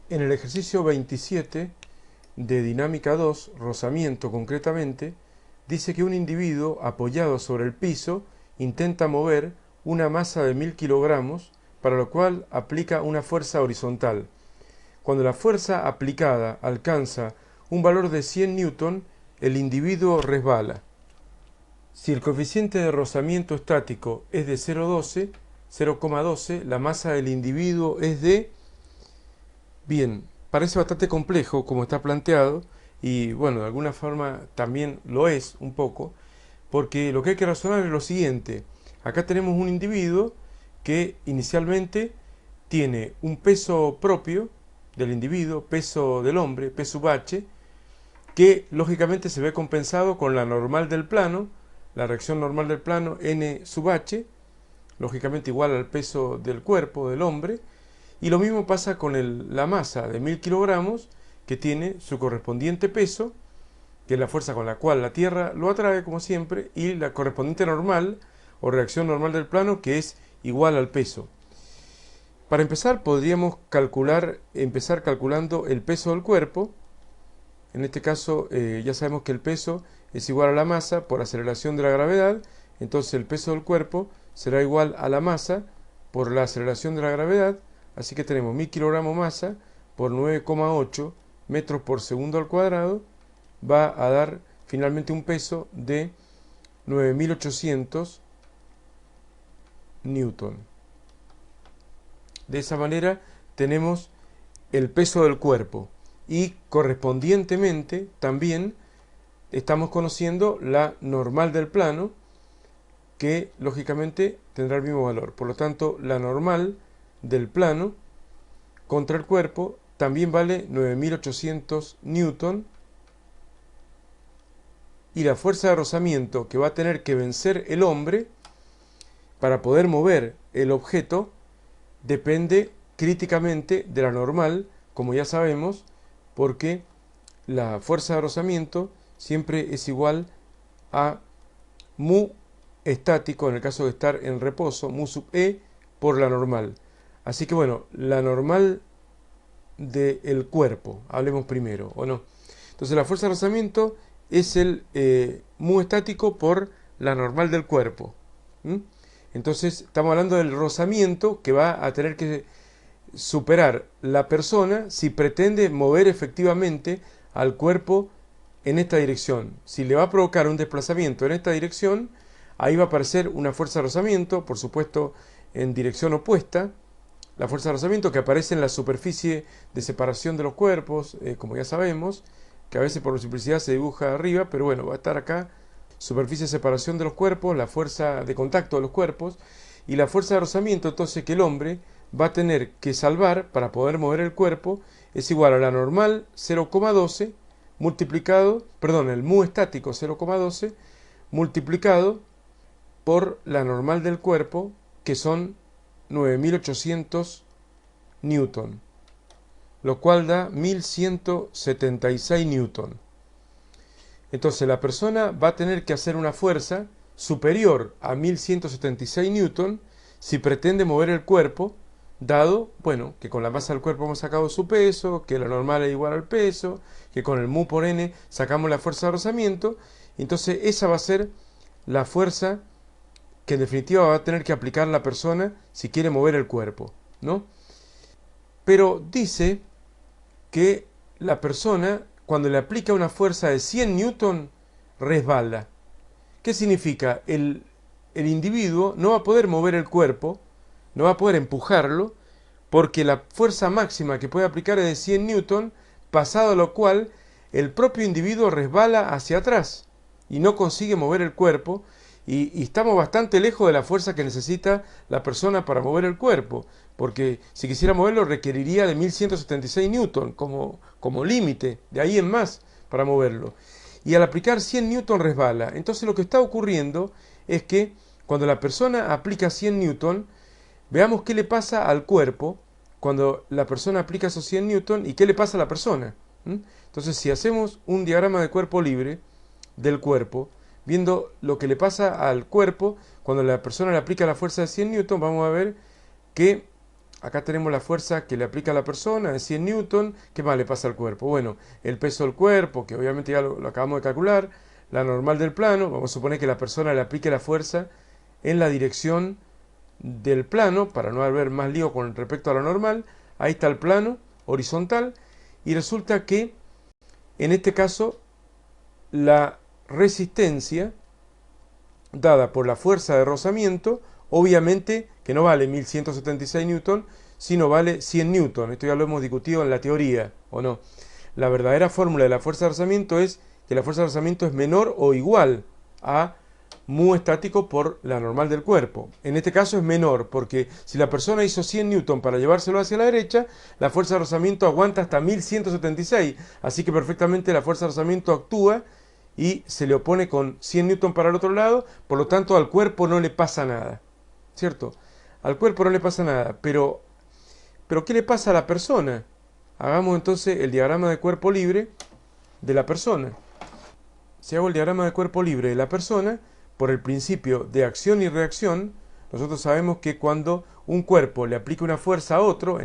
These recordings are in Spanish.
En el ejercicio 27 de dinámica 2, rozamiento concretamente, dice que un individuo apoyado sobre el piso intenta mover una masa de 1000 kilogramos, para lo cual aplica una fuerza horizontal. Cuando la fuerza aplicada alcanza un valor de 100 newton, el individuo resbala. Si el coeficiente de rozamiento estático es de 0,12, la masa del individuo es de... Bien, parece bastante complejo como está planteado y bueno, de alguna forma también lo es un poco, porque lo que hay que razonar es lo siguiente. Acá tenemos un individuo que inicialmente tiene un peso propio del individuo, peso del hombre, P sub h, que lógicamente se ve compensado con la normal del plano, la reacción normal del plano n sub h, lógicamente igual al peso del cuerpo del hombre, y lo mismo pasa con la masa de 1000 kilogramos, que tiene su correspondiente peso, que es la fuerza con la cual la Tierra lo atrae, como siempre, y la correspondiente normal, o reacción normal del plano, que es igual al peso. Para empezar, podríamos empezar calculando el peso del cuerpo. En este caso, ya sabemos que el peso es igual a la masa por aceleración de la gravedad, entonces el peso del cuerpo será igual a la masa por la aceleración de la gravedad, así que tenemos 1000 kilogramos masa por 9,8 metros por segundo al cuadrado, va a dar finalmente un peso de 9800 newton. De esa manera tenemos el peso del cuerpo y correspondientemente también estamos conociendo la normal del plano, que lógicamente tendrá el mismo valor. Por lo tanto, la normal del plano contra el cuerpo también vale 9800 newton, y la fuerza de rozamiento que va a tener que vencer el hombre para poder mover el objeto depende críticamente de la normal, como ya sabemos, porque la fuerza de rozamiento siempre es igual a mu estático, en el caso de estar en reposo, mu sub e por la normal. Así que bueno, la normal del cuerpo, hablemos primero, ¿o no? Entonces la fuerza de rozamiento es el mu estático por la normal del cuerpo. Entonces estamos hablando del rozamiento que va a tener que superar la persona si pretende mover efectivamente al cuerpo en esta dirección. Si le va a provocar un desplazamiento en esta dirección, ahí va a aparecer una fuerza de rozamiento, por supuesto en dirección opuesta. La fuerza de rozamiento que aparece en la superficie de separación de los cuerpos, como ya sabemos, que a veces por simplicidad se dibuja arriba, pero bueno, va a estar acá, superficie de separación de los cuerpos, la fuerza de contacto de los cuerpos, y la fuerza de rozamiento entonces que el hombre va a tener que salvar para poder mover el cuerpo es igual a la normal 0,12 multiplicado, perdón, el mu estático 0,12 multiplicado por la normal del cuerpo, que son 9800 newton, lo cual da 1176 newton. Entonces la persona va a tener que hacer una fuerza superior a 1176 newton si pretende mover el cuerpo, dado, bueno, que con la masa del cuerpo hemos sacado su peso, que la normal es igual al peso, que con el mu por n sacamos la fuerza de rozamiento. Entonces esa va a ser la fuerza que en definitiva va a tener que aplicar la persona si quiere mover el cuerpo, ¿no? Pero dice que la persona, cuando le aplica una fuerza de 100 newton, resbala. ¿Qué significa? El individuo no va a poder mover el cuerpo, no va a poder empujarlo, porque la fuerza máxima que puede aplicar es de 100 newton, pasado lo cual el propio individuo resbala hacia atrás y no consigue mover el cuerpo, y estamos bastante lejos de la fuerza que necesita la persona para mover el cuerpo, porque si quisiera moverlo requeriría de 1176 newton como límite, de ahí en más para moverlo. Y al aplicar 100 newton resbala. Entonces lo que está ocurriendo es que cuando la persona aplica 100 newton, veamos qué le pasa al cuerpo cuando la persona aplica esos 100 newton y qué le pasa a la persona. Entonces si hacemos un diagrama de cuerpo libre del cuerpo, viendo lo que le pasa al cuerpo cuando la persona le aplica la fuerza de 100 newton, vamos a ver que Acá tenemos la fuerza que le aplica a la persona de 100 newton. ¿Qué más le pasa al cuerpo? Bueno, el peso del cuerpo, que obviamente ya lo acabamos de calcular, la normal del plano. Vamos a suponer que la persona le aplique la fuerza en la dirección del plano, para no haber más lío con respecto a la normal. Ahí está el plano horizontal, y resulta que en este caso la resistencia dada por la fuerza de rozamiento, obviamente que no vale 1176 newton, sino vale 100 newton. Esto ya lo hemos discutido en la teoría, ¿o no? La verdadera fórmula de la fuerza de rozamiento es que la fuerza de rozamiento es menor o igual a mu estático por la normal del cuerpo. En este caso es menor, porque si la persona hizo 100 newton para llevárselo hacia la derecha, la fuerza de rozamiento aguanta hasta 1176, así que perfectamente la fuerza de rozamiento actúa y se le opone con 100 newton para el otro lado, por lo tanto al cuerpo no le pasa nada, ¿cierto? Al cuerpo no le pasa nada, pero ¿qué le pasa a la persona? Hagamos entonces el diagrama de cuerpo libre de la persona. Si hago el diagrama de cuerpo libre de la persona, por el principio de acción y reacción, nosotros sabemos que cuando un cuerpo le aplica una fuerza a otro,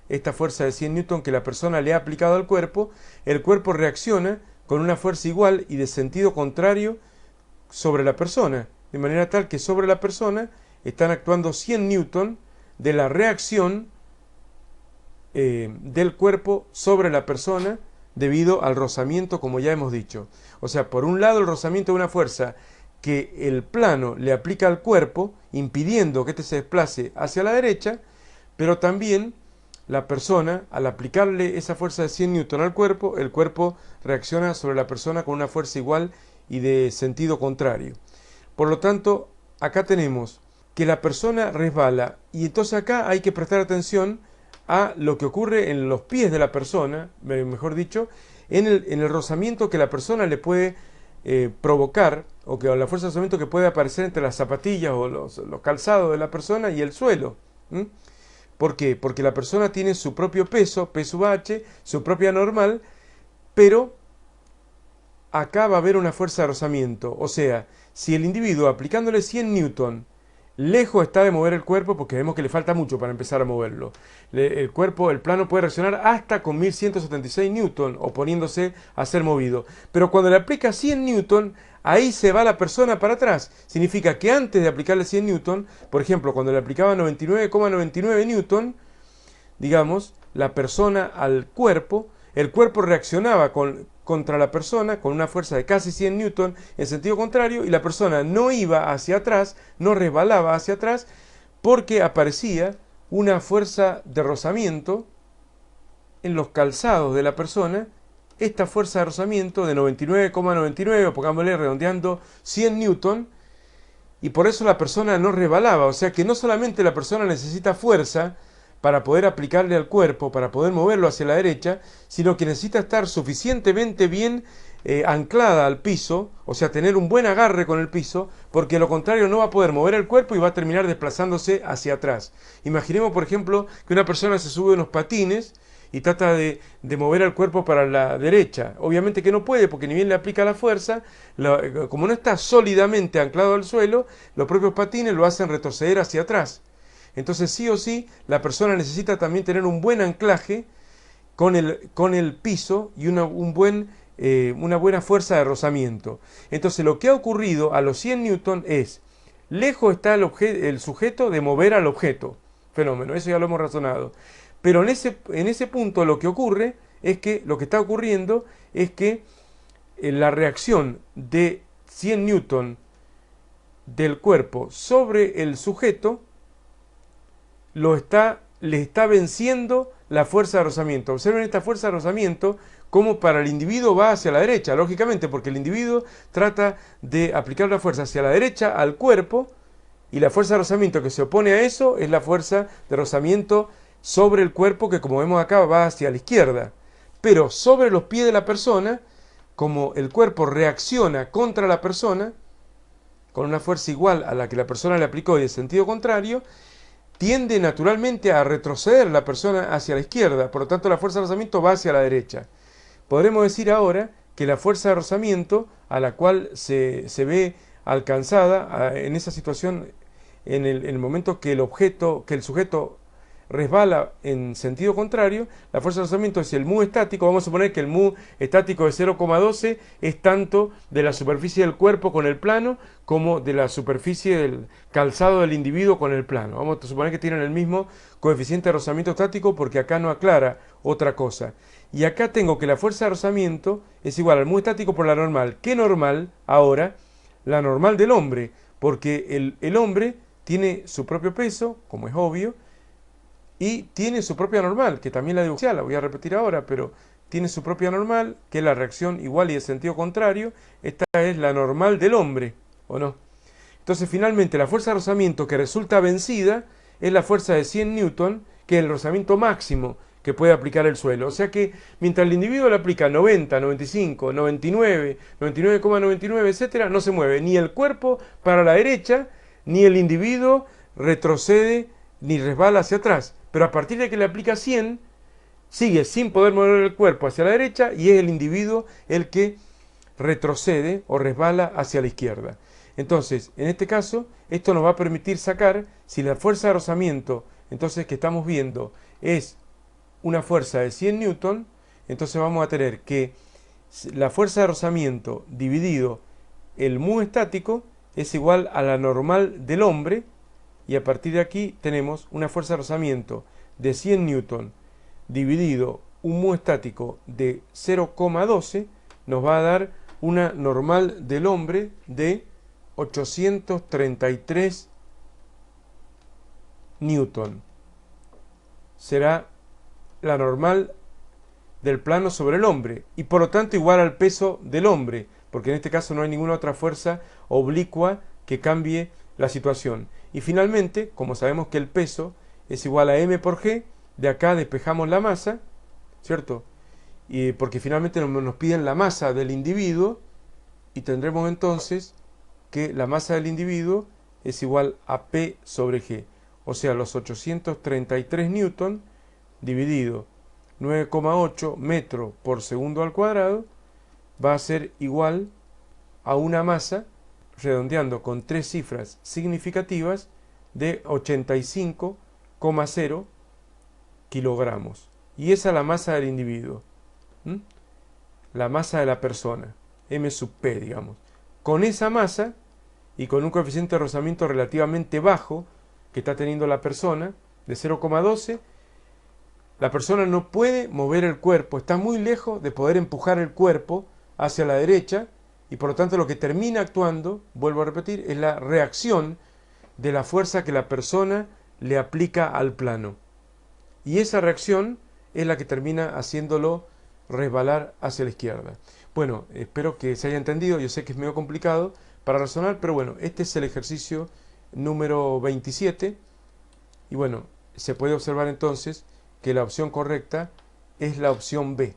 esta fuerza de 100 newton que la persona le ha aplicado al cuerpo, el cuerpo reacciona con una fuerza igual y de sentido contrario sobre la persona, de manera tal que sobre la persona están actuando 100 newton de la reacción del cuerpo sobre la persona debido al rozamiento, como ya hemos dicho. O sea, por un lado el rozamiento es una fuerza que el plano le aplica al cuerpo, impidiendo que éste se desplace hacia la derecha, pero también la persona, al aplicarle esa fuerza de 100 newton al cuerpo, el cuerpo reacciona sobre la persona con una fuerza igual y de sentido contrario. Por lo tanto, acá tenemos que la persona resbala, y entonces acá hay que prestar atención a lo que ocurre en los pies de la persona, mejor dicho, en el rozamiento que la persona le puede provocar, o que la fuerza de rozamiento que puede aparecer entre las zapatillas o los calzados de la persona y el suelo. ¿Por qué? Porque la persona tiene su propio peso, P sub H, su propia normal, pero acá va a haber una fuerza de rozamiento. O sea, si el individuo aplicándole 100 newton lejos está de mover el cuerpo, porque vemos que le falta mucho para empezar a moverlo. El cuerpo, el plano puede reaccionar hasta con 1176 newton, oponiéndose a ser movido. Pero cuando le aplica 100 newton, ahí se va la persona para atrás. Significa que antes de aplicarle 100 newton, por ejemplo, cuando le aplicaba 99,99 newton, digamos, la persona al cuerpo, el cuerpo reaccionaba contra la persona con una fuerza de casi 100 newton en sentido contrario, y la persona no iba hacia atrás, no resbalaba hacia atrás, porque aparecía una fuerza de rozamiento en los calzados de la persona. Esta fuerza de rozamiento de 99,99, o pongámosle redondeando 100 newton, y por eso la persona no resbalaba. O sea que no solamente la persona necesita fuerza para poder aplicarle al cuerpo, para poder moverlo hacia la derecha, sino que necesita estar suficientemente bien anclada al piso, o sea, tener un buen agarre con el piso, porque de lo contrario no va a poder mover el cuerpo y va a terminar desplazándose hacia atrás. Imaginemos, por ejemplo, que una persona se sube a unos patines y trata de mover el cuerpo para la derecha. Obviamente que no puede, porque ni bien le aplica la fuerza, como no está sólidamente anclado al suelo, los propios patines lo hacen retroceder hacia atrás. Entonces sí o sí la persona necesita también tener un buen anclaje con el piso y una buena fuerza de rozamiento. Entonces lo que ha ocurrido a los 100 newton es, lejos está el sujeto de mover al objeto. Fenómeno, eso ya lo hemos razonado. Pero en ese punto lo que ocurre es que, lo que está ocurriendo es que la reacción de 100 newton del cuerpo sobre el sujeto le está venciendo la fuerza de rozamiento. Observen esta fuerza de rozamiento como para el individuo va hacia la derecha, lógicamente, porque el individuo trata de aplicar la fuerza hacia la derecha al cuerpo, y la fuerza de rozamiento que se opone a eso es la fuerza de rozamiento sobre el cuerpo, que como vemos acá va hacia la izquierda. Pero sobre los pies de la persona, como el cuerpo reacciona contra la persona, con una fuerza igual a la que la persona le aplicó y de sentido contrario, tiende naturalmente a retroceder la persona hacia la izquierda, por lo tanto la fuerza de rozamiento va hacia la derecha. Podremos decir ahora que la fuerza de rozamiento a la cual se ve alcanzada en esa situación, en el momento que el sujeto resbala en sentido contrario, la fuerza de rozamiento es el mu estático. Vamos a suponer que el mu estático de 0,12 es tanto de la superficie del cuerpo con el plano como de la superficie del calzado del individuo con el plano. Vamos a suponer que tienen el mismo coeficiente de rozamiento estático porque acá no aclara otra cosa. Y acá tengo que la fuerza de rozamiento es igual al mu estático por la normal. ¿Qué normal ahora? La normal del hombre, porque el hombre tiene su propio peso, como es obvio, y tiene su propia normal, que también la voy a repetir ahora, pero tiene su propia normal, que es la reacción igual y de sentido contrario. Esta es la normal del hombre, ¿o no? Entonces, finalmente, la fuerza de rozamiento que resulta vencida es la fuerza de 100 newton, que es el rozamiento máximo que puede aplicar el suelo. O sea que mientras el individuo le aplica 90, 95, 99, 99,99, etcétera, no se mueve ni el cuerpo para la derecha, ni el individuo retrocede ni resbala hacia atrás. Pero a partir de que le aplica 100, sigue sin poder mover el cuerpo hacia la derecha y es el individuo el que retrocede o resbala hacia la izquierda. Entonces, en este caso, esto nos va a permitir sacar si la fuerza de rozamiento, entonces que estamos viendo, es una fuerza de 100 newton, entonces vamos a tener que la fuerza de rozamiento dividido el mu estático es igual a la normal del hombre, y a partir de aquí tenemos una fuerza de rozamiento de 100 newton dividido un mu estático de 0,12 nos va a dar una normal del hombre de 833 newton. Será la normal del plano sobre el hombre y por lo tanto igual al peso del hombre, porque en este caso no hay ninguna otra fuerza oblicua que cambie la situación. Y finalmente, como sabemos que el peso es igual a m por g, de acá despejamos la masa, ¿cierto? Y porque finalmente nos piden la masa del individuo y tendremos entonces que la masa del individuo es igual a P sobre G. O sea, los 833 newton dividido 9,8 metros por segundo al cuadrado va a ser igual a una masa, redondeando con tres cifras significativas, de 85,0 kilogramos. Y esa es la masa del individuo, la masa de la persona, m sub p, digamos. Con esa masa y con un coeficiente de rozamiento relativamente bajo que está teniendo la persona, de 0,12, la persona no puede mover el cuerpo, está muy lejos de poder empujar el cuerpo hacia la derecha, y por lo tanto lo que termina actuando, vuelvo a repetir, es la reacción de la fuerza que la persona le aplica al plano. Y esa reacción es la que termina haciéndolo resbalar hacia la izquierda. Bueno, espero que se haya entendido, yo sé que es medio complicado para razonar, pero bueno, este es el ejercicio número 27, y bueno, se puede observar entonces que la opción correcta es la opción B.